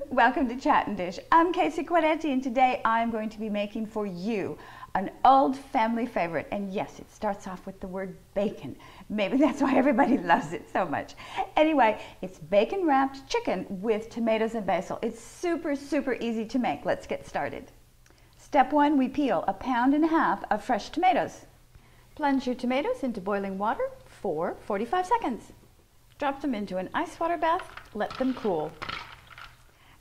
Welcome to Chat and Dish. I'm Casey Quaretti, and today I'm going to be making for you an old family favorite. And yes, it starts off with the word bacon. Maybe that's why everybody loves it so much. Anyway, it's bacon wrapped chicken with tomatoes and basil. It's super, super easy to make. Let's get started. Step one, we peel 1.5 pounds of fresh tomatoes. Plunge your tomatoes into boiling water for 45 seconds. Drop them into an ice water bath, let them cool.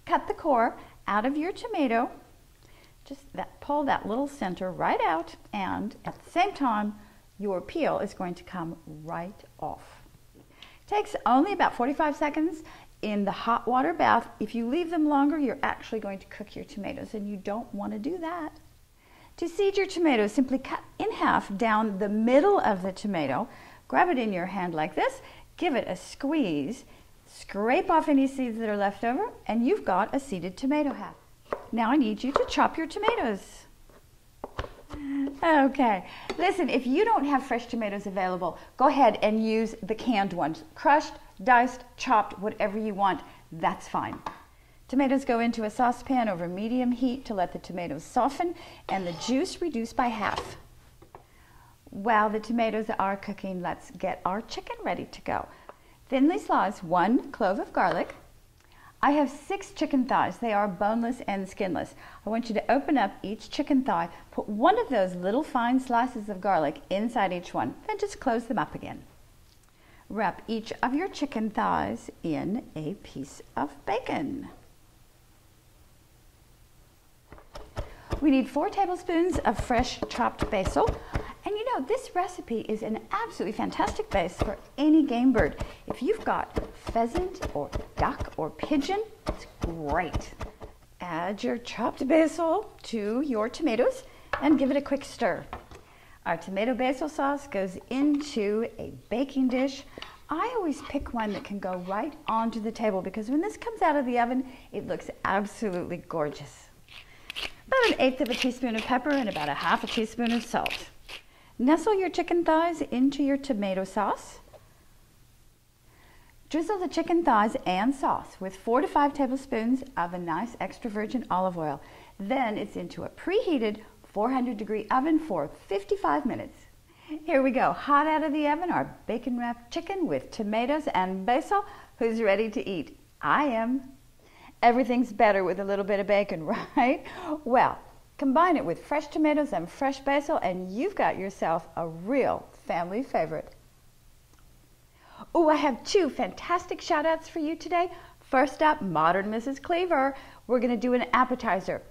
Cut the core out of your tomato, pull that little center right out, and at the same time, your peel is going to come right off. Takes only about 45 seconds in the hot water bath. If you leave them longer, you're actually going to cook your tomatoes, and you don't want to do that. To seed your tomatoes, simply cut in half down the middle of the tomato, grab it in your hand like this, give it a squeeze, scrape off any seeds that are left over, and you've got a seeded tomato hat. Now I need you to chop your tomatoes. Okay, listen, if you don't have fresh tomatoes available, go ahead and use the canned ones. Crushed, diced, chopped, whatever you want, that's fine. Tomatoes go into a saucepan over medium heat to let the tomatoes soften and the juice reduce by half. While the tomatoes are cooking, let's get our chicken ready to go. Thinly slice 1 clove of garlic. I have 6 chicken thighs. They are boneless and skinless. I want you to open up each chicken thigh, put one of those little fine slices of garlic inside each one, then just close them up again. Wrap each of your chicken thighs in a piece of bacon. We need 4 tablespoons of fresh chopped basil. And you know, this recipe is an absolutely fantastic base for any game bird. If you've got pheasant or duck or pigeon, it's great. Add your chopped basil to your tomatoes and give it a quick stir. Our tomato basil sauce goes into a baking dish. I always pick one that can go right onto the table because when this comes out of the oven, it looks absolutely gorgeous. About 1/8 teaspoon of pepper and about 1/2 teaspoon of salt. Nestle your chicken thighs into your tomato sauce. Drizzle the chicken thighs and sauce with 4 to 5 tablespoons of a nice extra virgin olive oil. Then it's into a preheated 400-degree oven for 55 minutes. Here we go, hot out of the oven, our bacon wrapped chicken with tomatoes and basil. Who's ready to eat? I am. Everything's better with a little bit of bacon, right? Well, combine it with fresh tomatoes and fresh basil, and you've got yourself a real family favorite. Oh, I have 2 fantastic shout outs for you today. First up, Modern Mrs. Cleaver. We're going to do an appetizer,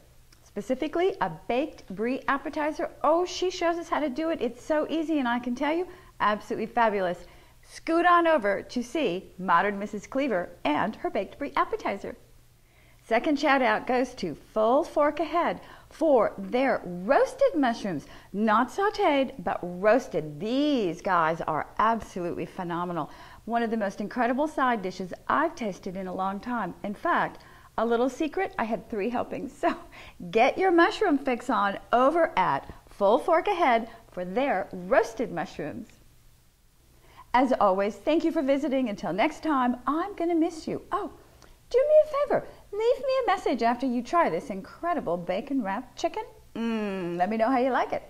specifically a baked brie appetizer. Oh, she shows us how to do it. It's so easy, and I can tell you, absolutely fabulous. Scoot on over to see Modern Mrs. Cleaver and her baked brie appetizer. Second shout out goes to Full Fork Ahead for their roasted mushrooms, not sauteed, but roasted. These guys are absolutely phenomenal. One of the most incredible side dishes I've tasted in a long time. In fact, a little secret, I had 3 helpings. So get your mushroom fix on over at Full Fork Ahead for their roasted mushrooms. As always, thank you for visiting. Until next time, I'm going to miss you. Oh, do me a favor. Leave me a message after you try this incredible bacon wrapped chicken. Let me know how you like it.